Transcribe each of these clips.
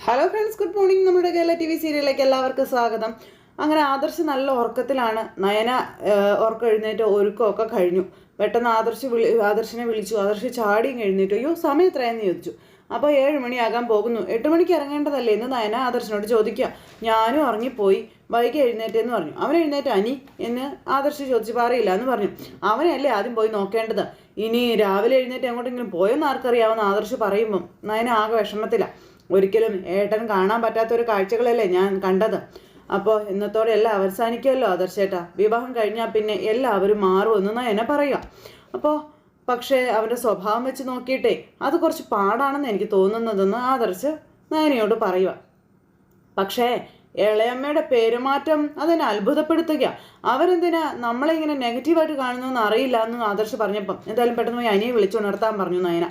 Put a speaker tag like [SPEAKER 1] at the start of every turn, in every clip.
[SPEAKER 1] Hello friends, good morning. നമ്മുടെ Kerala T V സീരിയലിലേക്ക് എല്ലാവർക്കും സ്വാഗതം. അങ്ങനെ ആദർശ് നല്ല ഉറക്കത്തിലാണ്. നയന ഉറക്കം എഴുന്നേറ്റ് ഒരുക്കമൊക്കെ കഴിഞ്ഞു. പെട്ടെന്ന് ആദർശിനെ വിളിച്ചു. ആദർശ് ചാടിയും എഴുന്നേറ്റു. അയ്യോ, സമയം എത്രയെന്ന് ചോദിച്ചു. അപ്പോൾ 7 മണിയാകാൻ പോകുന്നു. 8 മണിക്ക് ഇറങ്ങേണ്ടതല്ലേ എന്ന് നയന ആദർശിനോട് ചോദിക്കുക. ഞാനും ഉറങ്ങിപ്പോയി, വൈകി എഴുന്നേറ്റെന്ന് പറഞ്ഞു. അവൻ എഴുന്നേറ്റ് അനി എന്ന് ആദർശ് ചോദിച്ചു. പറയില്ല എന്ന് പറഞ്ഞു. അവനെയല്ലേ ആദ്യം പോയി നോക്കേണ്ടത്. ഇനി രാവിലെ എഴുന്നേറ്റ് എങ്ങോട്ടെങ്കിലും പോയെന്ന് ആർക്കറിയാവുന്ന ആദർശ് പറയുമ്പം നയന ആകെ വിഷമത്തില്ല. ഒരിക്കലും ഏട്ടൻ കാണാൻ പറ്റാത്തൊരു കാഴ്ചകളല്ലേ ഞാൻ കണ്ടത്. അപ്പോൾ ഇന്നത്തോടെ എല്ലാം അവസാനിക്കുമല്ലോ ആദർശേട്ടാ. വിവാഹം കഴിഞ്ഞാൽ പിന്നെ എല്ലാവരും മാറുമെന്ന് നയന പറയുക. അപ്പോൾ പക്ഷേ അവൻ്റെ സ്വഭാവം വെച്ച് നോക്കിയിട്ടേ അത് കുറച്ച് പാടാണെന്ന് എനിക്ക് തോന്നുന്നതെന്ന് ആദർശ് നയനയോട് പറയുക. പക്ഷേ ഇളയമ്മയുടെ പെരുമാറ്റം അതെന്നെ അത്ഭുതപ്പെടുത്തുക. അവരെന്തിനാ നമ്മളെ ഇങ്ങനെ നെഗറ്റീവായിട്ട് കാണുന്നതെന്ന് അറിയില്ല എന്ന് ആദർശ് പറഞ്ഞപ്പം എന്തായാലും പെട്ടെന്ന് പോയി അനിയെ വിളിച്ചുണർത്താൻ പറഞ്ഞു നയന.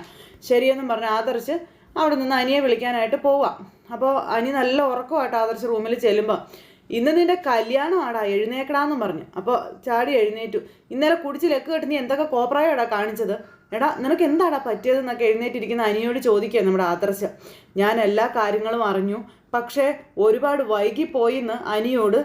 [SPEAKER 1] ശരിയെന്നും പറഞ്ഞ് ആദർശ് അവിടെ നിന്ന് അനിയെ വിളിക്കാനായിട്ട് പോവാം. അപ്പോൾ അനി നല്ല ഉറക്കമായിട്ട് ആദർശ് റൂമിൽ ചെല്ലുമ്പോൾ ഇന്ന് നിന്റെ കല്യാണമാടാ, എഴുന്നേക്കടാന്നും പറഞ്ഞു. അപ്പോൾ ചാടി എഴുന്നേറ്റു. ഇന്നലെ കുടിച്ച് ലെക്ക് കെട്ടി നീ എന്തൊക്കെ കോപ്രായടാ കാണിച്ചത്? എടാ നിനക്ക് എന്താടാ പറ്റിയതെന്നൊക്കെ എഴുന്നേറ്റിരിക്കുന്ന അനിയോട് ചോദിക്കുക നമ്മുടെ ആദർശ്. ഞാൻ എല്ലാ കാര്യങ്ങളും അറിഞ്ഞു, പക്ഷേ ഒരുപാട് വൈകിപ്പോയി എന്ന് അനിയോട്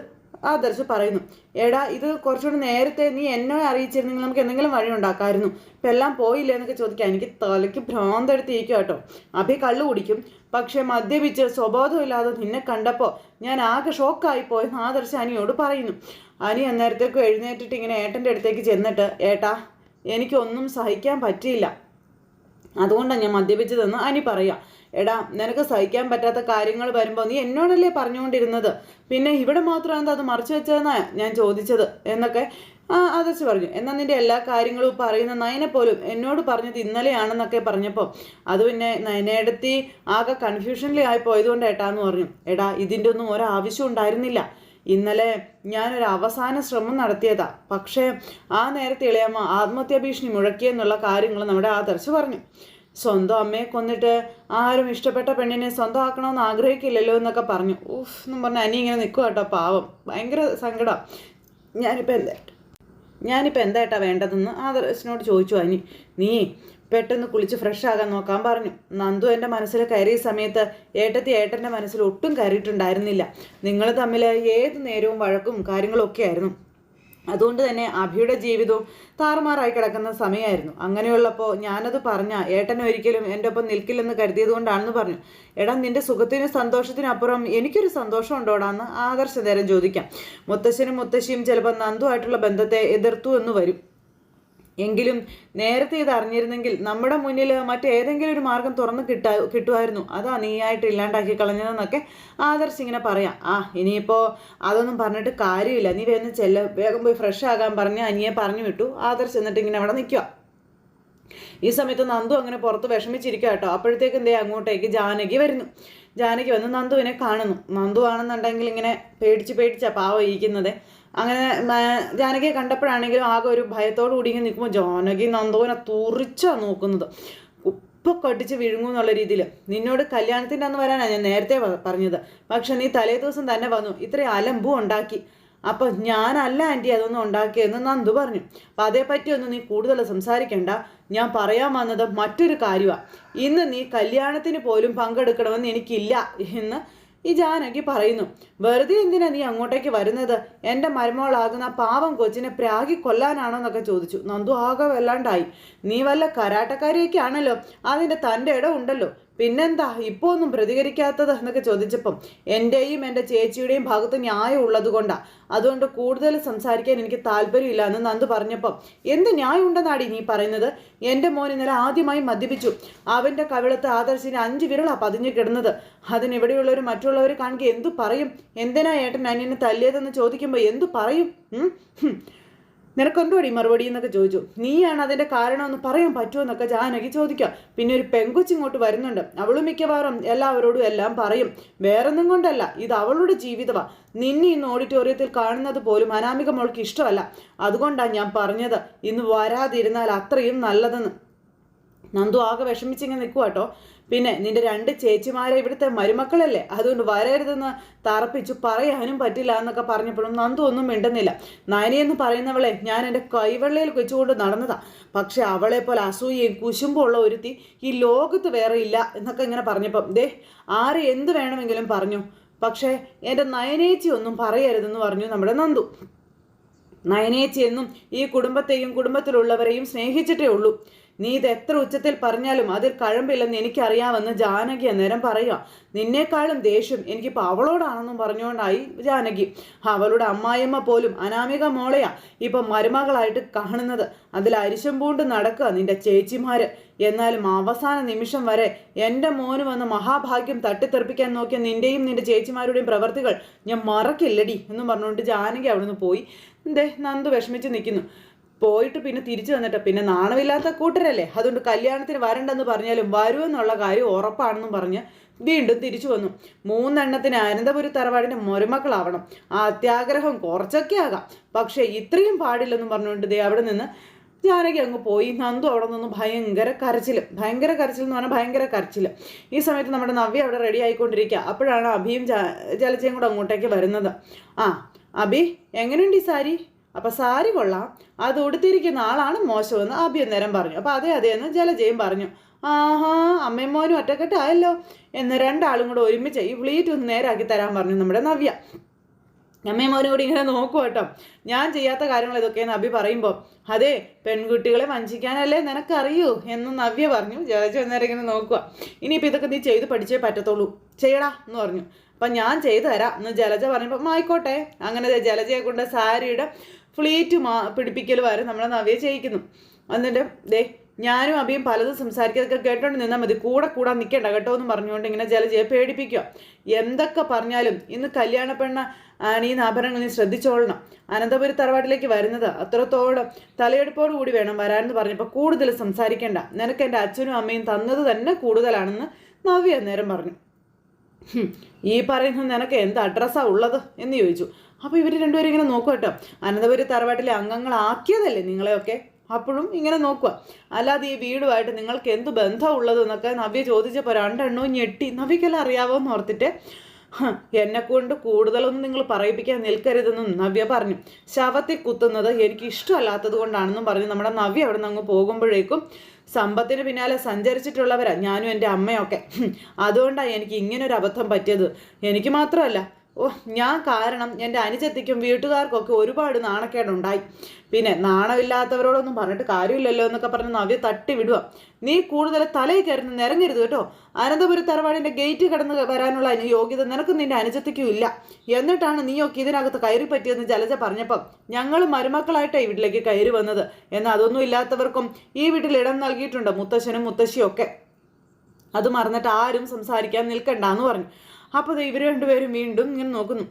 [SPEAKER 1] ആദർശ് പറയുന്നു. എടാ ഇത് കുറച്ചുകൂടി നേരത്തെ നീ എന്നെ അറിയിച്ചിരുന്നെങ്കിൽ നമുക്ക് എന്തെങ്കിലും വഴി ഉണ്ടാക്കാമായിരുന്നു. ഇപ്പം എല്ലാം പോയില്ലേ എന്നൊക്കെ ചോദിക്കാം. എനിക്ക് തലയ്ക്ക് ഭ്രാന്തെടുത്തിരിക്കുക കേട്ടോ. അഭി കള്ളു കുടിക്കും, പക്ഷെ മദ്യപിച്ച് സ്വബോധമില്ലാതെ നിന്നെ കണ്ടപ്പോൾ ഞാൻ ആകെ ഷോക്കായിപ്പോയെന്ന് ആദർശ് അനിയോട് പറയുന്നു. അനി അന്നേരത്തേക്കും എഴുന്നേറ്റിട്ട് ഇങ്ങനെ ഏട്ടൻ്റെ അടുത്തേക്ക് ചെന്നിട്ട്, ഏട്ടാ എനിക്കൊന്നും സഹിക്കാൻ പറ്റിയില്ല, അതുകൊണ്ടാണ് ഞാൻ മദ്യപിച്ചതെന്ന് അനി പറയാം. എടാ നിനക്ക് സഹിക്കാൻ പറ്റാത്ത കാര്യങ്ങൾ വരുമ്പോൾ നീ എന്നോടല്ലേ പറഞ്ഞുകൊണ്ടിരുന്നത്, പിന്നെ ഇവിടെ മാത്രം എന്താ അത് മറച്ചു വെച്ചതെന്നാണ് ഞാൻ ചോദിച്ചത് എന്നൊക്കെ ആദർശ് പറഞ്ഞു. എന്നാൽ നിന്റെ എല്ലാ കാര്യങ്ങളും പറയുന്ന നയനെ പോലും എന്നോട് പറഞ്ഞത് ഇന്നലെയാണെന്നൊക്കെ പറഞ്ഞപ്പോൾ അത് പിന്നെ നയനയെടുത്തി ആകെ കൺഫ്യൂഷനിലായി പോയതുകൊണ്ട് ഏട്ടാന്ന് പറഞ്ഞു. എടാ ഇതിൻ്റെ ഒന്നും ഒരാവശ്യം ഉണ്ടായിരുന്നില്ല. ഇന്നലെ ഞാനൊരു അവസാന ശ്രമം നടത്തിയതാ, പക്ഷേ ആ നേരത്തെ ഇളയമ്മ ആത്മഹത്യാ ഭീഷണി മുഴക്കിയെന്നുള്ള കാര്യങ്ങൾ നമ്മുടെ ആദർശ് പറഞ്ഞു. സ്വന്തം അമ്മയെ കൊന്നിട്ട് ആരും ഇഷ്ടപ്പെട്ട പെണ്ണിനെ സ്വന്തമാക്കണമെന്ന് ആഗ്രഹിക്കില്ലല്ലോ എന്നൊക്കെ പറഞ്ഞു. ഊഫ് എന്നും പറഞ്ഞാൽ അനി ഇങ്ങനെ നിൽക്കുക കേട്ടോ. പാവം, ഭയങ്കര സങ്കടം. ഞാനിപ്പോൾ എന്തായിട്ടാ വേണ്ടതെന്ന് ആദർശിനോട് ചോദിച്ചു അനി. നീ പെട്ടെന്ന് കുളിച്ച് ഫ്രഷ് ആകാൻ നോക്കാൻ പറഞ്ഞു. നന്ദു എൻ്റെ മനസ്സിൽ കയറിയ സമയത്ത് ഏട്ടൻ്റെ മനസ്സിൽ ഒട്ടും കയറിയിട്ടുണ്ടായിരുന്നില്ല. നിങ്ങൾ തമ്മിൽ ഏത് നേരവും വഴക്കും കാര്യങ്ങളൊക്കെ ആയിരുന്നു. അതുകൊണ്ട് തന്നെ അഭിയുടെ ജീവിതവും താറുമാറായി കിടക്കുന്ന സമയമായിരുന്നു. അങ്ങനെയുള്ളപ്പോൾ ഞാനത് പറഞ്ഞ ഏട്ടൻ ഒരിക്കലും എൻ്റെ ഒപ്പം നിൽക്കില്ലെന്ന് കരുതിയത് കൊണ്ടാണെന്ന് പറഞ്ഞു. എടാ നിൻ്റെ സുഖത്തിനും സന്തോഷത്തിനപ്പുറം എനിക്കൊരു സന്തോഷം ഉണ്ടോടാന്ന് ആദർശ നേരം ചോദിക്കാം. മുത്തശ്ശനും മുത്തശ്ശിയും ചിലപ്പോൾ നന്ദുമായിട്ടുള്ള ബന്ധത്തെ എതിർത്തു എന്ന് വരും. എങ്കിലും നേരത്തെ ഇത് അറിഞ്ഞിരുന്നെങ്കിൽ നമ്മുടെ മുന്നിൽ മറ്റേതെങ്കിലും ഒരു മാർഗം തുറന്ന് കിട്ടുമായിരുന്നു. അതാ നീയായിട്ട് ഇല്ലാണ്ടാക്കി കളഞ്ഞതെന്നൊക്കെ ആദർശ് ഇങ്ങനെ പറയാം. ഇനിയിപ്പോൾ അതൊന്നും പറഞ്ഞിട്ട് കാര്യമില്ല, നീ വേഗം പോയി ഫ്രഷ് ആകാൻ പറഞ്ഞ് അനിയെ പറഞ്ഞു വിട്ടു. ആദർശ് എന്നിട്ട് ഇങ്ങനെ അവിടെ നിൽക്കുക. ഈ സമയത്ത് നന്ദു അങ്ങനെ പുറത്ത് വിഷമിച്ചിരിക്കുക കേട്ടോ. അപ്പോഴത്തേക്കും എന്തേ അങ്ങോട്ടേക്ക് ജാനകി വരുന്നു. ജാനകി വന്ന് നന്ദുവിനെ കാണുന്നു. നന്ദു ആണെന്നുണ്ടെങ്കിൽ ഇങ്ങനെ പേടിച്ചാ പാവം ഇരിക്കുന്നത്. അങ്ങനെ ജാനകിയെ കണ്ടപ്പോഴാണെങ്കിലും ആകെ ഒരു ഭയത്തോടു കൂടി ഇങ്ങനെ നിൽക്കുമ്പോൾ ജാനകി നന്ദുവിനെ തുറിച്ചാണ് നോക്കുന്നത്. ഉപ്പൊക്കെ കടിച്ച് വിഴുങ്ങുന്നുള്ള രീതിയിൽ. നിന്നോട് കല്യാണത്തിൻ്റെ അന്ന് വരാനാണ് ഞാൻ നേരത്തെ പറഞ്ഞത്, പക്ഷെ നീ തലേ ദിവസം തന്നെ വന്നു, ഇത്രയും അലമ്പും ഉണ്ടാക്കി. അപ്പം ഞാനല്ല ആൻറ്റി അതൊന്നും ഉണ്ടാക്കിയെന്ന് നന്ദു പറഞ്ഞു. അപ്പം അതേപ്പറ്റിയൊന്നും നീ കൂടുതൽ സംസാരിക്കണ്ട. ഞാൻ പറയാൻ വന്നത് മറ്റൊരു കാര്യമാണ്. ഇന്ന് നീ കല്യാണത്തിന് പോലും പങ്കെടുക്കണമെന്ന് എനിക്കില്ല എന്ന് ഈ ജാനകി പറയുന്നു. വെറുതെ എന്തിനാ നീ അങ്ങോട്ടേക്ക് വരുന്നത്? എൻ്റെ മരുമോളാകുന്ന പാവം കൊച്ചിനെ പ്രാഗി കൊല്ലാനാണോ എന്നൊക്കെ ചോദിച്ചു. നന്ദു ആകെ വല്ലാണ്ടായി. നീ വല്ല കരാട്ടക്കാരിയൊക്കെ ആണല്ലോ, അതിൻ്റെ തൻ്റെ ഇടം ഉണ്ടല്ലോ, പിന്നെന്താ ഇപ്പോൾ ഒന്നും പ്രതികരിക്കാത്തത് എന്നൊക്കെ ചോദിച്ചപ്പം എൻ്റെയും എൻ്റെ ചേച്ചിയുടെയും ഭാഗത്ത് ന്യായം ഉള്ളത് കൊണ്ടാണ്, അതുകൊണ്ട് കൂടുതൽ സംസാരിക്കാൻ എനിക്ക് താല്പര്യമില്ല എന്ന് നന്ദു പറഞ്ഞപ്പം എന്ത് ന്യായം ഉണ്ടെന്നാടി നീ പറയുന്നത്? എൻ്റെ മോൻ ഇന്നലെ ആദ്യമായി മദ്യപിച്ചു. അവൻ്റെ കവിളത്ത് ആദർശിന് 5 വിരളാണ് പതിഞ്ഞു കിടന്നത്. അതിനിവിടെയുള്ളവർ മറ്റുള്ളവർ കാണുക എന്തു പറയും? എന്തിനാ ഏട്ടൻ അനിയനെ തല്ലിയതെന്ന് ചോദിക്കുമ്പോൾ എന്തു പറയും? നിനക്കൊണ്ടോടി മറുപടി എന്നൊക്കെ ചോദിച്ചു. നീയാണ് അതിൻ്റെ കാരണമെന്ന് പറയാൻ പറ്റുമോ എന്നൊക്കെ ജാനകി ചോദിക്കാം. പിന്നെ ഒരു പെങ്കൊച്ചിങ്ങോട്ട് വരുന്നുണ്ട്, അവളും മിക്കവാറും എല്ലാവരോടും എല്ലാം പറയും. വേറൊന്നും കൊണ്ടല്ല, ഇത് അവളുടെ ജീവിതമാണ്. നിന്നെ ഇന്ന് ഓഡിറ്റോറിയത്തിൽ കാണുന്നത് പോലും അനാമിക മോൾക്ക് ഇഷ്ടമല്ല. അതുകൊണ്ടാണ് ഞാൻ പറഞ്ഞത് ഇന്ന് വരാതിരുന്നാൽ അത്രയും നല്ലതെന്ന്. നന്ദു ആകെ വിഷമിച്ചിങ്ങനെ നിൽക്കുക കേട്ടോ. പിന്നെ നിന്റെ 2 ചേച്ചിമാരെ ഇവിടുത്തെ മരുമക്കളല്ലേ, അതുകൊണ്ട് വരരുതെന്ന് തറപ്പിച്ചു പറയാനും പറ്റില്ല എന്നൊക്കെ പറഞ്ഞപ്പോഴും നന്ദു ഒന്നും മിണ്ടുന്നില്ല. നയനയെന്ന് പറയുന്നവളെ ഞാൻ എൻ്റെ കൈവെള്ളയിൽ വെച്ചുകൊണ്ട് നടന്നതാ. പക്ഷെ അവളെ പോലെ അസൂയയും കുശുമ്പും ഉള്ള ഒരുത്തി ഈ ലോകത്ത് വേറെ ഇല്ല എന്നൊക്കെ ഇങ്ങനെ പറഞ്ഞപ്പം ദേ ആര് എന്ത് വേണമെങ്കിലും പറഞ്ഞു, പക്ഷേ എൻ്റെ നയനേച്ചി ഒന്നും പറയരുതെന്ന് പറഞ്ഞു നമ്മുടെ നന്ദു. നയനേച്ചി എന്നും ഈ കുടുംബത്തെയും കുടുംബത്തിലുള്ളവരെയും സ്നേഹിച്ചിട്ടേ ഉള്ളൂ. നീ ഇത് എത്ര ഉച്ചത്തിൽ പറഞ്ഞാലും അതിൽ കഴമ്പില്ലെന്ന് എനിക്കറിയാമെന്ന് ജാനകി അന്നേരം പറയുക. നിന്നേക്കാളും ദേഷ്യം എനിക്കിപ്പോൾ അവളോടാണെന്നും പറഞ്ഞുകൊണ്ടായി ജാനകി. അവളുടെ അമ്മായിയമ്മ പോലും അനാമിക മോളെയാ ഇപ്പം മരുമകളായിട്ട് കാണുന്നത്. അതിൽ അരിശം പൂണ്ട് നടക്കുക നിന്റെ ചേച്ചിമാര്. എന്നാലും അവസാന നിമിഷം വരെ എൻ്റെ മോന് വന്ന് മഹാഭാഗ്യം തട്ടിത്തെറിപ്പിക്കാൻ നോക്കിയ നിന്റെയും നിന്റെ ചേച്ചിമാരുടെയും പ്രവർത്തികൾ ഞാൻ മറക്കില്ലടി എന്നും പറഞ്ഞുകൊണ്ട് ജാനകി അവിടുന്ന് പോയി. നന്ദു വിഷമിച്ച് നിൽക്കുന്നു. പോയിട്ട് പിന്നെ തിരിച്ചു വന്നിട്ട് പിന്നെ നാണമില്ലാത്ത കൂട്ടരല്ലേ, അതുകൊണ്ട് കല്യാണത്തിന് വരണ്ടെന്ന് പറഞ്ഞാലും വരുമെന്നുള്ള കാര്യം ഉറപ്പാണെന്നും പറഞ്ഞ് വീണ്ടും തിരിച്ചു വന്നു. 3 എണ്ണത്തിന് അനന്തപുരി തറവാടിൻ്റെ മരുമക്കളാവണം. ആ അത്യാഗ്രഹം കുറച്ചൊക്കെ ആകാം, പക്ഷേ ഇത്രയും പാടില്ലെന്നും പറഞ്ഞുകൊണ്ട് അവിടെ നിന്ന് ജാനകി അങ്ങ് പോയി. നന്ദു അവിടെ നിന്ന് ഭയങ്കര കരച്ചിൽ എന്ന് പറഞ്ഞാൽ ഭയങ്കര കരച്ചിൽ. ഈ സമയത്ത് നമ്മുടെ നവ്യ അവിടെ റെഡി ആയിക്കൊണ്ടിരിക്കുക. അപ്പോഴാണ് അഭിയും ജലജയും കൂടെ അങ്ങോട്ടേക്ക് വരുന്നത്. ആ അഭി, എങ്ങനെയുണ്ട് ഈ സാരി? അപ്പം സാരി കൊള്ളാം, അത് ഉടുത്തിരിക്കുന്ന ആളാണ് മോശമെന്ന് അഭി അന്നേരം പറഞ്ഞു. അപ്പം അതെ എന്ന് ജലജയും പറഞ്ഞു. ആഹാ, അമ്മയും മോനും ഒറ്റക്കെട്ടായല്ലോ എന്ന് 2 ആളും കൂടെ ഒരുമിച്ച് ഈ ഫ്ലീറ്റ് ഒന്ന് നേരാക്കി തരാൻ പറഞ്ഞു നമ്മുടെ നവ്യ. അമ്മയും മോനും കൂടി ഇങ്ങനെ നോക്കുക കേട്ടോ. ഞാൻ ചെയ്യാത്ത കാര്യങ്ങൾ ഇതൊക്കെയെന്ന് അഭി പറയുമ്പോൾ അതെ, പെൺകുട്ടികളെ വഞ്ചിക്കാനല്ലേ നിനക്കറിയൂ എന്ന് നവ്യ പറഞ്ഞു. ജലജ അന്നേരം ഇങ്ങനെ നോക്കുക. ഇനിയിപ്പോൾ ഇതൊക്കെ നീ ചെയ്ത് പഠിച്ചേ പറ്റത്തുള്ളൂ, ചെയ്യടാ എന്ന് പറഞ്ഞു. അപ്പം ഞാൻ ചെയ്തു തരാം എന്ന് ജലജ പറഞ്ഞപ്പോൾ ആയിക്കോട്ടെ. അങ്ങനെ ജലജയെ കൊണ്ട് സാരിയുടെ ഫ്ലീറ്റ് പിടിപ്പിക്കൽ വരെ നമ്മളെ നവ്യ ചെയ്യിക്കുന്നു. എന്നിട്ട് ഞാനും അഭിയും പലതും സംസാരിക്കാതൊക്കെ കേട്ടോണ്ട് നിന്നാൽ മതി, കൂടാൻ നിൽക്കേണ്ട കേട്ടോ എന്ന് പറഞ്ഞുകൊണ്ട് ഇങ്ങനെ ജലജയെ പേടിപ്പിക്കുക. എന്തൊക്കെ പറഞ്ഞാലും ഇന്ന് കല്യാണ പെണ്ണ അണിയുന്ന ആഭരണങ്ങൾ നീ ശ്രദ്ധിച്ചോളണം. അനന്തപുരി തറവാട്ടിലേക്ക് വരുന്നത് അത്രത്തോളം തലയെടുപ്പോടു കൂടി വേണം വരാനെന്ന് പറഞ്ഞപ്പോൾ കൂടുതൽ സംസാരിക്കേണ്ട, നിനക്ക് എൻ്റെ അച്ഛനും അമ്മയും തന്നത് തന്നെ കൂടുതലാണെന്ന് നവ്യ അന്നേരം പറഞ്ഞു. ഈ പറയുന്നത് നിനക്ക് എന്ത് അഡ്രസ്സാണ് ഉള്ളത് എന്ന് ചോദിച്ചു. അപ്പോൾ ഇവർ രണ്ടുപേരും ഇങ്ങനെ നോക്കുക കേട്ടോ. അനന്തപുരി തറവാട്ടിലെ അംഗങ്ങളാക്കിയതല്ലേ നിങ്ങളെയൊക്കെ, അപ്പോഴും ഇങ്ങനെ നോക്കുക. അല്ലാതെ ഈ വീടുമായിട്ട് നിങ്ങൾക്ക് എന്ത് ബന്ധമുള്ളത് എന്നൊക്കെ നവ്യ ചോദിച്ചപ്പോൾ 2 എണ്ണവും ഞെട്ടി. നവ്യക്കെല്ലാം അറിയാവോന്ന് ഓർത്തിട്ട് എന്നെക്കൊണ്ട് കൂടുതലൊന്നും നിങ്ങൾ പറയിപ്പിക്കാൻ നിൽക്കരുതെന്നും നവ്യ പറഞ്ഞു. ശവത്തിൽ കുത്തുന്നത് എനിക്ക് ഇഷ്ടമല്ലാത്തത് കൊണ്ടാണെന്നും പറഞ്ഞു നമ്മുടെ നവ്യ അവിടെ നിന്ന് അങ്ങ് പോകുമ്പോഴേക്കും സമ്പത്തിന് പിന്നാലെ സഞ്ചരിച്ചിട്ടുള്ളവരാ ഞാനും എൻ്റെ അമ്മയൊക്കെ. അതുകൊണ്ടാണ് എനിക്ക് ഇങ്ങനൊരു അബദ്ധം പറ്റിയത്. എനിക്ക് മാത്രമല്ല, ഞാൻ കാരണം എൻ്റെ അനുജത്തിക്കും വീട്ടുകാർക്കൊക്കെ ഒരുപാട് നാണക്കേടുണ്ടായി. പിന്നെ നാണമില്ലാത്തവരോടൊന്നും പറഞ്ഞിട്ട് കാര്യമില്ലല്ലോ എന്നൊക്കെ പറഞ്ഞ് നവ്യ തട്ടി വിടുക. നീ കൂടുതൽ തലയിൽ കയറുന്ന നിരങ്ങരുത് കേട്ടോ. അനന്തപുരി തറവാടിൻ്റെ ഗേറ്റ് കടന്ന് വരാനുള്ള യോഗ്യത നിനക്കും നിൻ്റെ അനുജത്തിക്കും ഇല്ല. എന്നിട്ടാണ് നീയൊക്കെ ഇതിനകത്ത് കയറി പറ്റിയെന്ന് ജലജ പറഞ്ഞപ്പം ഞങ്ങൾ മരുമക്കളായിട്ടാണ് ഈ വീട്ടിലേക്ക് കയറി വന്നത്. എന്നാൽ അതൊന്നും ഇല്ലാത്തവർക്കും ഈ വീട്ടിൽ ഇടം നൽകിയിട്ടുണ്ട് മുത്തശ്ശനും മുത്തശ്ശിയും ഒക്കെ. അത് മറന്നിട്ട് ആരും സംസാരിക്കാൻ നിൽക്കണ്ടെന്ന് പറഞ്ഞു. അപ്പോൾ ഇവർ രണ്ടുപേരും വീണ്ടും ഇങ്ങനെ നോക്കുന്നു.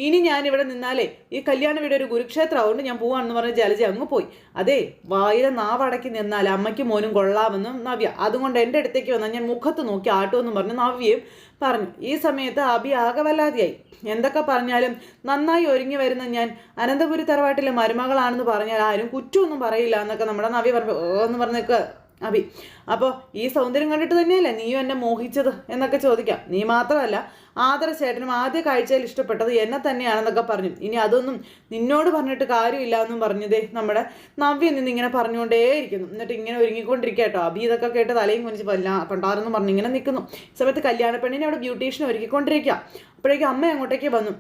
[SPEAKER 1] ഇനി ഞാനിവിടെ നിന്നാലേ ഈ കല്യാണ വീട് ഒരു കുരുക്ഷേത്രം ആവുകൊണ്ട് ഞാൻ പോവാണെന്ന് പറഞ്ഞ് ജലജ അങ്ങ് പോയി. അതെ, വായിലെ നാവടക്കി നിന്നാൽ അമ്മയ്ക്കും മോനും കൊള്ളാമെന്നും നവ്യ. അതുകൊണ്ട് എൻ്റെ അടുത്തേക്ക് വന്നാൽ ഞാൻ മുഖത്ത് നോക്കി ആട്ടുമെന്നും പറഞ്ഞ് നവ്യയും പറഞ്ഞു. ഈ സമയത്ത് അഭി ആകെ വല്ലാതെയായി. എന്തൊക്കെ പറഞ്ഞാലും നന്നായി ഒരുങ്ങി വരുന്ന ഞാൻ അനന്തപുരി തറവാട്ടിലെ മരുമകളാണെന്ന് പറഞ്ഞാൽ ആരും കുറ്റമൊന്നും പറയില്ല എന്നൊക്കെ നമ്മുടെ നവ്യ പറഞ്ഞു എന്ന് പറഞ്ഞേക്ക് അഭി. അപ്പോൾ ഈ സൗന്ദര്യം കണ്ടിട്ട് തന്നെയല്ലേ നീയും എന്നെ മോഹിച്ചത് എന്നൊക്കെ ചോദിക്കാം. നീ മാത്രമല്ല, ആദർശേട്ടനും ആദ്യ കാഴ്ചയിൽ ഇഷ്ടപ്പെട്ടത് എന്നെ തന്നെയാണെന്നൊക്കെ പറഞ്ഞു. ഇനി അതൊന്നും നിന്നോട് പറഞ്ഞിട്ട് കാര്യമില്ല എന്നും പറഞ്ഞതേ നമ്മുടെ നവ്യ നിന്നിങ്ങനെ പറഞ്ഞുകൊണ്ടേയിരിക്കുന്നു. എന്നിട്ട് ഇങ്ങനെ ഒരുങ്ങിക്കൊണ്ടിരിക്കുക കേട്ടോ. അഭി ഇതൊക്കെ കേട്ട് തലയും കുനിച്ച് പണ്ടാറെന്ന് പറഞ്ഞ് ഇങ്ങനെ നിൽക്കുന്നു. സമയത്ത് കല്യാണ പെണ്ണിനെ അവിടെ ബ്യൂട്ടീഷ്യനെ ഒരുക്കിക്കൊണ്ടിരിക്കുക. അപ്പോഴേക്കും അമ്മ അങ്ങോട്ടേക്ക് വന്നു.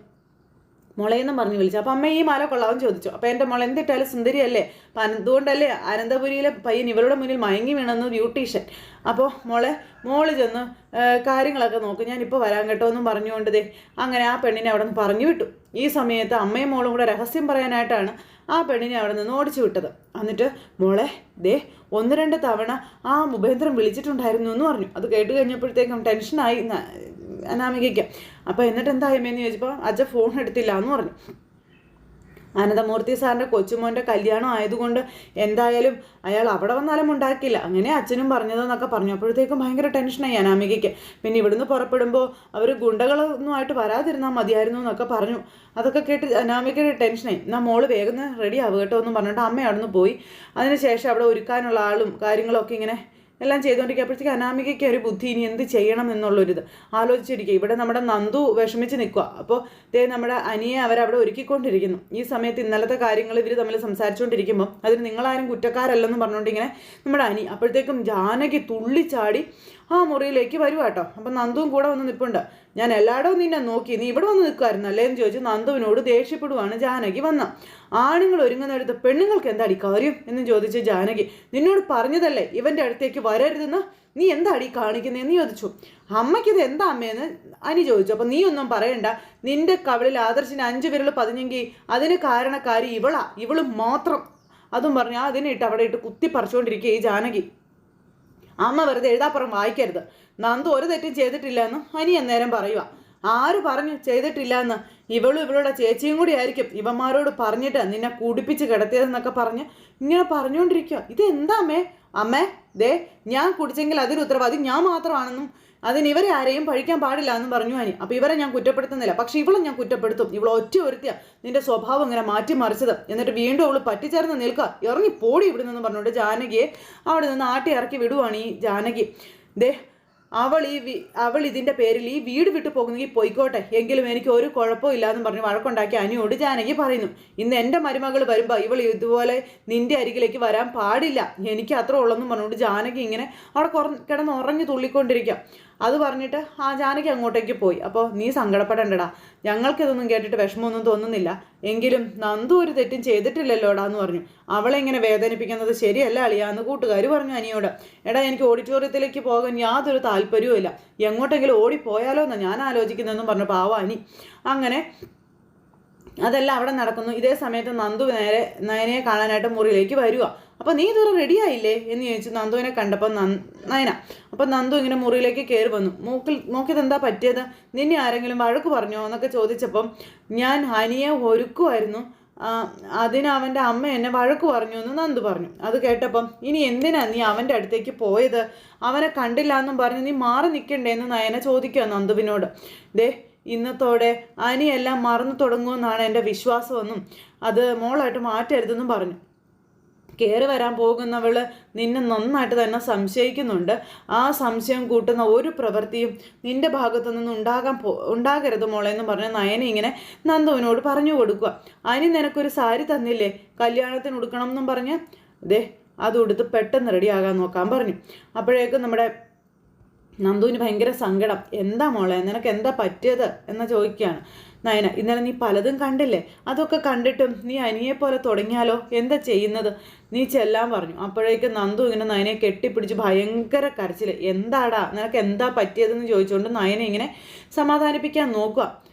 [SPEAKER 1] മുളയെന്നും പറഞ്ഞ് വിളിച്ചു. അപ്പം അമ്മ ഈ മാല കൊള്ളാമെന്ന് ചോദിച്ചു. അപ്പോൾ എൻ്റെ മുള എന്തിട്ടാലും സുന്ദരിയല്ലേ, അപ്പം അതുകൊണ്ടല്ലേ അനന്തപുരിയിലെ പയ്യൻ ഇവരുടെ മുന്നിൽ മയങ്ങി വീണെന്ന് ബ്യൂട്ടീഷ്യൻ. അപ്പോൾ മോള് ചെന്ന് കാര്യങ്ങളൊക്കെ നോക്കും, ഞാനിപ്പോൾ വരാൻ കേട്ടോ എന്നും പറഞ്ഞുകൊണ്ട് അങ്ങനെ ആ പെണ്ണിനെ അവിടെ നിന്ന് പറഞ്ഞു വിട്ടു. ഈ സമയത്ത് അമ്മയും മോളും കൂടെ രഹസ്യം പറയാനായിട്ടാണ് ആ പെണ്ണിനെ അവിടെ നിന്ന് ഓടിച്ചു വിട്ടത്. എന്നിട്ട് മോളെ 1-2 തവണ ആ ഉപേന്ദ്രൻ വിളിച്ചിട്ടുണ്ടായിരുന്നു എന്ന് പറഞ്ഞു. അത് കേട്ട് കഴിഞ്ഞപ്പോഴത്തേക്കും ടെൻഷനായി അനാമികയ്ക്ക്. അപ്പോൾ എന്നിട്ട് എന്തായമേന്ന് ചോദിച്ചപ്പോൾ അച്ഛൻ ഫോൺ എടുത്തില്ല എന്ന് പറഞ്ഞു. അനന്തമൂർത്തി സാറിൻ്റെ കൊച്ചുമോൻ്റെ കല്യാണം ആയതുകൊണ്ട് എന്തായാലും അയാൾ അവിടെ വന്നാലും ഉണ്ടാക്കില്ല, അങ്ങനെ അച്ഛനും പറഞ്ഞതെന്നൊക്കെ പറഞ്ഞു. അപ്പോഴത്തേക്കും ഭയങ്കര ടെൻഷനായി അനാമികയ്ക്ക്. പിന്നെ ഇവിടുന്ന് പുറപ്പെടുമ്പോൾ അവർ ഗുണ്ടകളൊന്നും ആയിട്ട് വരാതിരുന്നാൽ മതിയായിരുന്നു എന്നൊക്കെ പറഞ്ഞു. അതൊക്കെ കേട്ട് അനാമികയുടെ ടെൻഷനായി. എന്നാൽ മോള് വേഗം റെഡി ആവുക കേട്ടോ എന്നും പറഞ്ഞിട്ട് അമ്മ അവിടെ നിന്ന് പോയി. അതിനുശേഷം അവിടെ ഒരുക്കാനുള്ള ആളും കാര്യങ്ങളൊക്കെ ഇങ്ങനെ എല്ലാം ചെയ്തുകൊണ്ടിരിക്കുമ്പോഴത്തേക്ക് അനാമികയ്ക്ക് ഒരു ബുദ്ധി ഇനി എന്ത് ചെയ്യണം എന്നുള്ളൊരിത് ആലോചിച്ചിരിക്കുക. ഇവിടെ നമ്മുടെ നന്ദു വിഷമിച്ച് നിൽക്കുക. അപ്പോൾ നമ്മുടെ അനിയെ അവരവിടെ ഒരുക്കിക്കൊണ്ടിരിക്കുന്നു. ഈ സമയത്ത് ഇന്നലത്തെ കാര്യങ്ങൾ ഇവർ തമ്മിൽ സംസാരിച്ചുകൊണ്ടിരിക്കുമ്പോൾ അതിന് നിങ്ങളാരും കുറ്റക്കാരല്ലെന്ന് പറഞ്ഞുകൊണ്ട് ഇങ്ങനെ നമ്മുടെ അനി അപ്പോഴത്തേക്കും ജാനകി തുള്ളിച്ചാടി ആ മുറിയിലേക്ക് വരുക കേട്ടോ. അപ്പം നന്ദുവും കൂടെ വന്ന് നിൽപ്പുണ്ട്. ഞാൻ എല്ലായിടവും നിന്നെ നോക്കി, നീ ഇവിടെ വന്ന് നിൽക്കുമായിരുന്നു അല്ലേ എന്ന് ചോദിച്ച് നന്ദുവിനോട് ദേഷ്യപ്പെടുവാണ് ജാനകി വന്ന. ആണുങ്ങൾ ഒരുങ്ങുന്നിടത്ത് പെണ്ണുങ്ങൾക്ക് എന്താടി കാര്യം എന്ന് ചോദിച്ച് ജാനകി. നിന്നോട് പറഞ്ഞതല്ലേ ഇവൻ്റെ അടുത്തേക്ക് വരരുതെന്ന്, നീ എന്താടി കാണിക്കുന്നതെന്ന് ചോദിച്ചു. അമ്മയ്ക്കിത് എന്താ അമ്മയെന്ന് അനി ചോദിച്ചു. അപ്പം നീ ഒന്നും പറയണ്ട, നിന്റെ കവിളിൽ ആദർശിന് 5 വിരൽ പതിഞ്ഞെങ്കിൽ അതിന് കാരണക്കാരി ഇവള് മാത്രം. അതും പറഞ്ഞ് അതിനിട്ട് അവിടെ ഇട്ട് കുത്തി പറിച്ചുകൊണ്ടിരിക്കുക ഈ ജാനകി. അമ്മ വെറുതെ എഴുതാപ്പുറം വായിക്കരുത്. നന്ദു ഒരു തെറ്റും ചെയ്തിട്ടില്ല എന്ന് അനി അന്നേരം പറയുക. ആര് പറഞ്ഞു ചെയ്തിട്ടില്ല എന്ന്? ഇവളുടെ ചേച്ചിയും കൂടി ആയിരിക്കും ഇവന്മാരോട് പറഞ്ഞിട്ട് നിന്നെ കുടിപ്പിച്ച് കിടത്തിയതെന്നൊക്കെ പറഞ്ഞ് ഇങ്ങനെ പറഞ്ഞുകൊണ്ടിരിക്കുക. ഇതെന്താ അമ്മേ ദേ ഞാൻ കുടിച്ചെങ്കിൽ അതിന് ഉത്തരവാദി ഞാൻ മാത്രമാണെന്നും അതിന് ഇവരെ ആരെയും പഴിക്കാൻ പാടില്ല എന്നും പറഞ്ഞു അനി. അപ്പോൾ ഇവരെ ഞാൻ കുറ്റപ്പെടുത്തുന്നില്ല, പക്ഷെ ഇവളെ ഞാൻ കുറ്റപ്പെടുത്തും. ഇവൾ ഒറ്റ ഒരുത്തിയ നിന്റെ സ്വഭാവം ഇങ്ങനെ മാറ്റിമറിച്ചത്. എന്നിട്ട് വീണ്ടും അവൾ പറ്റിച്ചേർന്ന് നിൽക്കുക, ഇറങ്ങി പോടി ഇവിടെ നിന്ന് പറഞ്ഞുകൊണ്ട് ജാനകിയെ അവിടെ നിന്ന് ആട്ടി ഇറക്കി വിടുവാണ് ഈ ജാനകി. ദേ അവൾ ഇതിൻ്റെ പേരിൽ ഈ വീട് വിട്ടു പോകുന്നെങ്കിൽ പോയിക്കോട്ടെ, എങ്കിലും എനിക്ക് ഒരു കുഴപ്പവും ഇല്ലാന്ന് പറഞ്ഞ് വഴക്കുണ്ടാക്കി അനിയോട് ജാനകി പറയുന്നു. ഇന്ന് എൻ്റെ മരുമകൾ വരുമ്പോൾ ഇവൾ ഇതുപോലെ നിന്റെ അരികിലേക്ക് വരാൻ പാടില്ല, എനിക്ക് അത്ര ഉള്ളെന്നും പറഞ്ഞുകൊണ്ട് ജാനകി ഇങ്ങനെ അവിടെ കിടന്ന് ഉറഞ്ഞു തുള്ളിക്കൊണ്ടിരിക്കുക. അത് പറഞ്ഞിട്ട് ആ ജാനകി അങ്ങോട്ടേക്ക് പോയി. അപ്പോൾ നീ സങ്കടപ്പെടണ്ടടാ, ഞങ്ങൾക്കിതൊന്നും കേട്ടിട്ട് വിഷമമൊന്നും തോന്നുന്നില്ല, എങ്കിലും നന്ദു ഒരു തെറ്റും ചെയ്തിട്ടില്ലല്ലോടാ എന്ന് പറഞ്ഞു. അവളെ ഇങ്ങനെ വേദനിപ്പിക്കുന്നത് ശരിയല്ല അളിയാന്ന് കൂട്ടുകാർ പറഞ്ഞു അനിയോട്. എടാ എനിക്ക് ഓഡിറ്റോറിയത്തിലേക്ക് പോകാൻ യാതൊരു താല്പര്യവും ഇല്ല, എങ്ങോട്ടെങ്കിലും ഓടിപ്പോയാലോ എന്നാണ് ഞാൻ ആലോചിക്കുന്നതെന്നും പറഞ്ഞു പാവ അനി. അങ്ങനെ അതെല്ലാം അവിടെ നടക്കുന്നു. ഇതേ സമയത്ത് നന്ദു നേരെ നയനയെ കാണാനായിട്ട് മുറിയിലേക്ക് വരിക. അപ്പോൾ നീ ഇതുവരെ റെഡിയായില്ലേ എന്ന് ചോദിച്ചു നന്ദുവിനെ കണ്ടപ്പോൾ നയന. അപ്പം നന്ദു ഇങ്ങനെ മുറിയിലേക്ക് കയറി വന്നു. നോക്കിയത് എന്താ പറ്റിയത്, നിന്നെ ആരെങ്കിലും വഴക്ക് പറഞ്ഞോ എന്നൊക്കെ ചോദിച്ചപ്പം ഞാൻ അനിയെ ഒരുക്കുമായിരുന്നു, അതിന് അവൻ്റെ അമ്മ എന്നെ വഴക്ക് പറഞ്ഞു എന്ന് നന്ദു പറഞ്ഞു. അത് കേട്ടപ്പം ഇനി എന്തിനാ നീ അവൻ്റെ അടുത്തേക്ക് പോയത്, അവനെ കണ്ടില്ല എന്നും പറഞ്ഞ് നീ മാറി നിൽക്കണ്ടേ എന്ന് നയന ചോദിക്കുക നന്ദുവിനോട്. ദേ ഇന്നത്തോടെ അനിയെല്ലാം മറന്നു തുടങ്ങുമെന്നാണ് എൻ്റെ വിശ്വാസമെന്നും അത് മോളായിട്ട് മാറ്റരുതെന്നും പറഞ്ഞു. കയറി വരാൻ പോകുന്നവൾ നിന്നെ നന്നായിട്ട് തന്നെ സംശയിക്കുന്നുണ്ട്. ആ സംശയം കൂട്ടുന്ന ഒരു പ്രവൃത്തിയും നിന്റെ ഭാഗത്തു നിന്ന് ഉണ്ടാകരുത് മോളെ എന്ന് പറഞ്ഞ് നയന ഇങ്ങനെ നന്ദുവിനോട് പറഞ്ഞു കൊടുക്കുക. അനി നിനക്കൊരു സാരി തന്നില്ലേ കല്യാണത്തിന് ഉടുക്കണം എന്നും പറഞ്ഞ്, ദേ അത് ഉടുത്ത് പെട്ടെന്ന് റെഡിയാകാൻ നോക്കാൻ പറഞ്ഞു. അപ്പോഴേക്കും നമ്മുടെ നന്ദുവിന് ഭയങ്കര സങ്കടം. എന്താ മോളെ നിനക്ക് എന്താ പറ്റിയത് എന്ന് ചോദിക്കുകയാണ് നയന. ഇന്നലെ നീ പലതും കണ്ടില്ലേ, അതൊക്കെ കണ്ടിട്ടും നീ അനിയെപ്പോലെ തുടങ്ങിയാലോ, എന്താ ചെയ്യുന്നത്, നീ ചെല്ലാൻ പറഞ്ഞു. അപ്പോഴേക്കും നന്ദു ഇങ്ങനെ നയനയെ കെട്ടിപ്പിടിച്ച് ഭയങ്കര കരച്ചിൽ. എന്താടാ നിനക്ക് എന്താ പറ്റിയതെന്ന് ചോദിച്ചുകൊണ്ട് നയനെ ഇങ്ങനെ സമാധാനിപ്പിക്കാൻ നോക്കുക.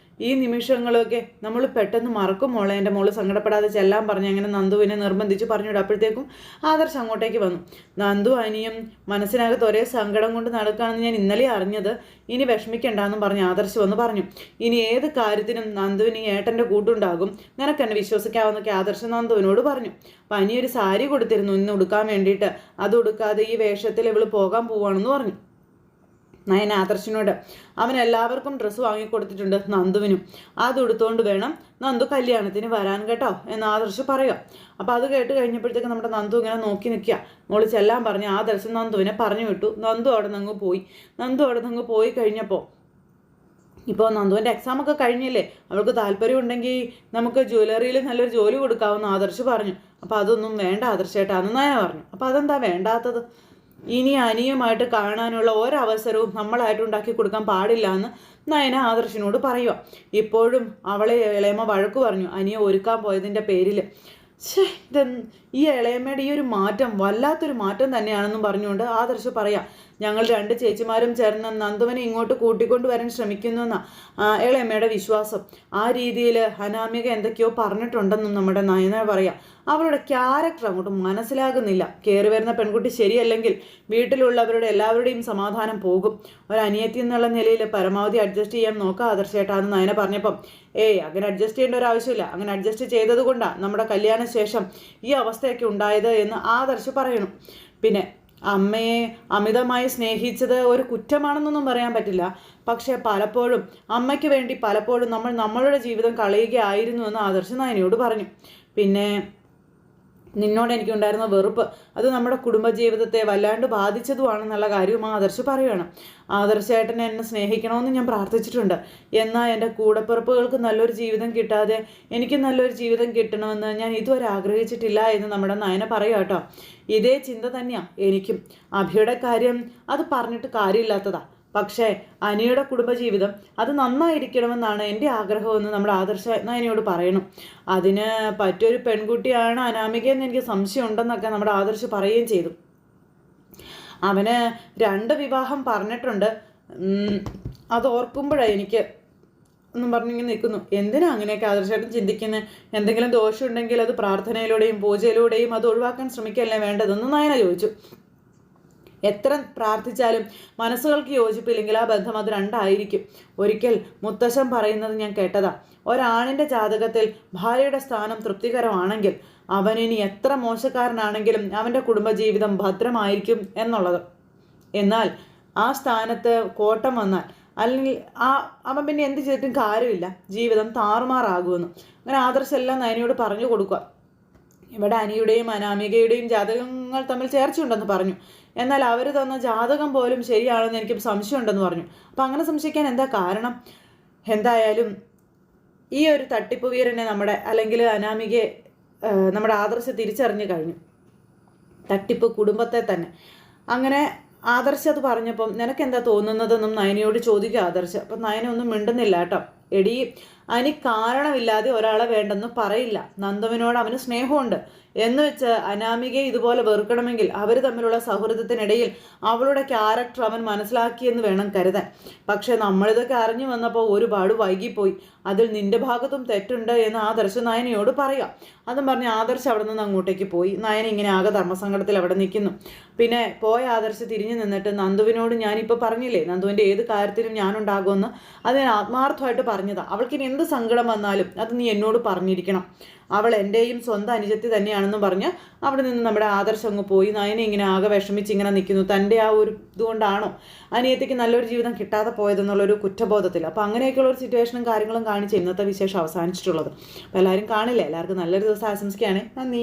[SPEAKER 1] ഈ നിമിഷങ്ങളൊക്കെ നമ്മൾ പെട്ടെന്ന് മറക്കും മോളെ, എൻ്റെ മോള് സങ്കടപ്പെടാതെ ചെല്ലാൻ പറഞ്ഞ് അങ്ങനെ നന്ദുവിനെ നിർബന്ധിച്ച് പറഞ്ഞിട്ട് അപ്പോഴത്തേക്കും ആദർശ് അങ്ങോട്ടേക്ക് വന്നു. നന്ദു അനിയും മനസ്സിനകത്ത് ഒരേ സങ്കടം കൊണ്ട് നടക്കുകയാണെന്ന് ഞാൻ ഇന്നലെ അറിഞ്ഞത്, ഇനി വിഷമിക്കണ്ടെന്നും പറഞ്ഞ് ആദർശ് വന്ന് പറഞ്ഞു. ഇനി ഏത് കാര്യത്തിനും നന്ദുവിന് ഏട്ടൻ്റെ കൂട്ടുണ്ടാകും, നിനക്കെന്നെ വിശ്വസിക്കാമെന്നൊക്കെ ആദർശ് നന്ദുവിനോട് പറഞ്ഞു. അപ്പം അനിയൊരു സാരി കൊടുത്തിരുന്നു ഇന്ന് ഉടുക്കാൻ വേണ്ടിയിട്ട്, അത് ഉടുക്കാതെ ഈ വേഷത്തിൽ ഇവള് പോകാൻ പോവാണെന്ന് പറഞ്ഞു നയന ആദർശിനോട്. അവൻ എല്ലാവർക്കും ഡ്രസ്സ് വാങ്ങിക്കൊടുത്തിട്ടുണ്ട്, നന്ദുവിനും അത് ഉടുത്തുകൊണ്ട് വേണം നന്ദു കല്യാണത്തിന് വരാൻ കേട്ടോ എന്ന് ആദർശ് പറയുക. അപ്പോൾ അത് കേട്ട് കഴിഞ്ഞപ്പോഴത്തേക്ക് നമ്മുടെ നന്ദു ഇങ്ങനെ നോക്കി നിൽക്കുക. മോള് ചെല്ലാൻ പറഞ്ഞ് ആദർശ് നന്ദുവിനെ പറഞ്ഞു വിട്ടു. നന്ദു അവിടെ നിന്ന് പോയി കഴിഞ്ഞപ്പോൾ ഇപ്പോൾ നന്ദുവിൻ്റെ എക്സാമൊക്കെ കഴിഞ്ഞില്ലേ, അവൾക്ക് താല്പര്യം ഉണ്ടെങ്കിൽ നമുക്ക് ജ്വല്ലറിയിൽ നല്ലൊരു ജോലി കൊടുക്കാമെന്ന് ആദർശ് പറഞ്ഞു. അപ്പോൾ അതൊന്നും വേണ്ട ആദർശേട്ടാന്ന് നയന പറഞ്ഞു. അപ്പോൾ അതെന്താ വേണ്ടാത്തത്, ഇനി അനിയുമായിട്ട് കാണാനുള്ള ഒരവസരവും നമ്മളായിട്ട് ഉണ്ടാക്കി കൊടുക്കാൻ പാടില്ല എന്ന് നയന ആദർശിനോട് പറയുക. ഇപ്പോഴും അവളെ ഇളയമ്മ വഴക്ക് പറഞ്ഞു അനിയെ ഒരുക്കാൻ പോയതിൻ്റെ പേരിൽ. ഈ ഇളയമ്മയുടെ ഈ ഒരു മാറ്റം വല്ലാത്തൊരു മാറ്റം തന്നെയാണെന്നും പറഞ്ഞുകൊണ്ട് ആദർശ് പറയാം. ഞങ്ങൾ 2 ചേച്ചിമാരും ചേർന്ന് നന്ദുവിനെ ഇങ്ങോട്ട് കൂട്ടിക്കൊണ്ടുവരാൻ ശ്രമിക്കുന്നുവെന്ന ഇളയമ്മയുടെ വിശ്വാസം. ആ രീതിയിൽ അനാമിക എന്തൊക്കെയോ പറഞ്ഞിട്ടുണ്ടെന്നും നമ്മുടെ നയന പറയാം. അവരുടെ ക്യാരക്ടർ അങ്ങോട്ട് മനസ്സിലാകുന്നില്ല. കയറി വരുന്ന പെൺകുട്ടി ശരിയല്ലെങ്കിൽ വീട്ടിലുള്ളവരുടെ എല്ലാവരുടെയും സമാധാനം പോകും. ഒരു അനിയത്തി എന്നുള്ള നിലയിൽ പരമാവധി അഡ്ജസ്റ്റ് ചെയ്യാൻ നോക്കാം ആദർശേട്ടാന്ന് നയന പറഞ്ഞപ്പം, അങ്ങനെ അഡ്ജസ്റ്റ് ചെയ്യേണ്ട ഒരു ആവശ്യമില്ല, അങ്ങനെ അഡ്ജസ്റ്റ് ചെയ്തത് കൊണ്ടാണ് നമ്മുടെ കല്യാണ ശേഷം ഈ അവസ്ഥയൊക്കെ ഉണ്ടായത് എന്ന് ആദർശ് പറയണം. പിന്നെ അമ്മയെ അമിതമായി സ്നേഹിച്ചത് ഒരു കുറ്റമാണെന്നൊന്നും പറയാൻ പറ്റില്ല, പക്ഷേ പലപ്പോഴും അമ്മയ്ക്ക് വേണ്ടി പലപ്പോഴും നമ്മളുടെ ജീവിതം കളയുകയായിരുന്നു എന്ന് ആദർശ് നയനയോട് പറഞ്ഞു. പിന്നെ നിന്നോട് എനിക്കുണ്ടായിരുന്ന വെറുപ്പ് അത് നമ്മുടെ കുടുംബജീവിതത്തെ വല്ലാണ്ട് ബാധിച്ചതുമാണെന്നുള്ള കാര്യവും ആദർശ് പറയുകയാണ്. ആദർശേട്ടനെ എന്നെ സ്നേഹിക്കണമെന്ന് ഞാൻ പ്രാർത്ഥിച്ചിട്ടുണ്ട്. എന്നാൽ എൻ്റെ കൂടപ്പിറപ്പുകൾക്ക് നല്ലൊരു ജീവിതം കിട്ടാതെ എനിക്ക് നല്ലൊരു ജീവിതം കിട്ടണമെന്ന് ഞാൻ ഇതുവരെ ആഗ്രഹിച്ചിട്ടില്ല എന്ന് നമ്മുടെ നയന പറയുക കേട്ടോ. ഇതേ ചിന്ത തന്നെയാണ് എനിക്കും. അഭിയുടെ കാര്യം അത് പറഞ്ഞിട്ട് കാര്യമില്ലാത്തതാ. പക്ഷേ അനിയുടെ കുടുംബജീവിതം അത് നന്നായിരിക്കണമെന്നാണ് എൻ്റെ ആഗ്രഹമെന്ന് നമ്മുടെ ആദർശ നയനയോട് പറയണം. അതിന് പറ്റിയൊരു പെൺകുട്ടിയാണ് അനാമികയെന്ന് എനിക്ക് സംശയം ഉണ്ടെന്നൊക്കെ നമ്മുടെ ആദർശ് പറയുകയും ചെയ്തു. അവന് 2 വിവാഹം പറഞ്ഞിട്ടുണ്ട്. അത് ഓർക്കുമ്പോഴാണ് എനിക്ക് എന്നും പറഞ്ഞിങ്ങനെ നിൽക്കുന്നു. എന്തിനാ അങ്ങനെയൊക്കെ ആദർശമായിട്ടും ചിന്തിക്കുന്നത്? എന്തെങ്കിലും ദോഷമുണ്ടെങ്കിൽ അത് പ്രാർത്ഥനയിലൂടെയും പൂജയിലൂടെയും അത് ഒഴിവാക്കാൻ ശ്രമിക്കുകയല്ലേ വേണ്ടതെന്ന് നയന ചോദിച്ചു. എത്ര പ്രാർത്ഥിച്ചാലും മനസ്സുകൾക്ക് യോജിപ്പില്ലെങ്കിൽ ആ ബന്ധം അത് 2 ആയിരിക്കും. ഒരിക്കൽ മുത്തശ്ശൻ പറയുന്നത് ഞാൻ കേട്ടതാ. ഒരാണിൻ്റെ ജാതകത്തിൽ ഭാര്യയുടെ സ്ഥാനം തൃപ്തികരമാണെങ്കിൽ അവനിനി എത്ര മോശക്കാരനാണെങ്കിലും അവൻ്റെ കുടുംബജീവിതം ഭദ്രമായിരിക്കും എന്നുള്ളത്. എന്നാൽ ആ സ്ഥാനത്ത് കോട്ടം വന്നാൽ അല്ലെങ്കിൽ അവൻ പിന്നെ എന്ത് ചെയ്തിട്ടും കാര്യമില്ല, ജീവിതം താറുമാറാകുമെന്ന്. അങ്ങനെ ആദർശെല്ലാം നയനയോട് പറഞ്ഞു കൊടുക്കുക. ഇവിടെ അനിയുടെയും അനാമികയുടെയും ജാതകങ്ങൾ തമ്മിൽ ചേർച്ചയുണ്ടെന്ന് പറഞ്ഞു. എന്നാൽ അവർ തന്ന ജാതകം പോലും ശരിയാണെന്ന് എനിക്ക് സംശയമുണ്ടെന്ന് പറഞ്ഞു. അപ്പം അങ്ങനെ സംശയിക്കാൻ എന്താ കാരണം? എന്തായാലും ഈ ഒരു തട്ടിപ്പ് വീരനെ അല്ലെങ്കിൽ അനാമികയെ നമ്മുടെ ആദർശ് തിരിച്ചറിഞ്ഞു കഴിഞ്ഞു. തട്ടിപ്പ് കുടുംബത്തെ തന്നെ. അങ്ങനെ ആദർശ് അത് പറഞ്ഞപ്പം നിനക്കെന്താ തോന്നുന്നതെന്നും നയനയോട് ചോദിക്കുക ആദർശ്. അപ്പം നയന ഒന്നും മിണ്ടുന്നില്ല കേട്ടോ. എടി, അനി കാരണമില്ലാതെ ഒരാളെ വേണ്ടെന്ന് പറയില്ല. നന്ദുവിനോട് അവന് സ്നേഹമുണ്ട് എന്ന് വെച്ച് അനാമികയെ ഇതുപോലെ വെറുക്കണമെങ്കിൽ അവർ തമ്മിലുള്ള സൗഹൃദത്തിനിടയിൽ അവളുടെ ക്യാരക്ടർ അവൻ മനസ്സിലാക്കിയെന്ന് വേണം കരുതാൻ. പക്ഷെ നമ്മളിതൊക്കെ അറിഞ്ഞു വന്നപ്പോൾ ഒരുപാട് വൈകിപ്പോയി. അതിൽ നിന്റെ ഭാഗത്തും തെറ്റുണ്ട് എന്ന് ആദർശ് നയനയോട് പറയാം. അതും പറഞ്ഞ് ആദർശ് അവിടെ നിന്ന് അങ്ങോട്ടേക്ക് പോയി. നയന ഇങ്ങനെ ആകെ ധർമ്മസങ്കടത്തിൽ അവിടെ നിൽക്കുന്നു. പിന്നെ പോയ ആദർശ് തിരിഞ്ഞു നിന്നിട്ട് നന്ദുവിനോട് ഞാനിപ്പോൾ പറഞ്ഞില്ലേ നന്ദുവിൻ്റെ ഏത് കാര്യത്തിലും ഞാനുണ്ടാകുമെന്ന്, അത് ഞാൻ ആത്മാർത്ഥമായിട്ട് പറഞ്ഞതാണ്. അവൾക്കിനി എന്ത് സങ്കടം വന്നാലും അത് നീ എന്നോട് പറഞ്ഞിരിക്കണം. അവൾ എൻ്റെയും സ്വന്തം അനുജത്തി തന്നെയാണെന്നും പറഞ്ഞ് അവിടെ നിന്ന് നമ്മുടെ ആദർശം അങ്ങ് പോയി. നയന ഇങ്ങനെ ആകെ വിഷമിച്ച് ഇങ്ങനെ നിൽക്കുന്നു. തൻ്റെ ആ ഒരു ഇതുകൊണ്ടാണോ അനിയത്തിക്ക് നല്ലൊരു ജീവിതം കിട്ടാതെ പോയതെന്നുള്ളൊരു കുറ്റബോധത്തിൽ. അപ്പോൾ അങ്ങനെയൊക്കെയുള്ള ഒരു സിറ്റുവേഷനും കാര്യങ്ങളും കാണിച്ച് ഇന്നത്തെ വിശേഷം അവസാനിച്ചിട്ടുള്ളത്. അപ്പോൾ എല്ലാവരും കാണില്ലേ. എല്ലാവർക്കും നല്ലൊരു ദിവസം ആശംസിക്കുകയാണ്. നന്ദി.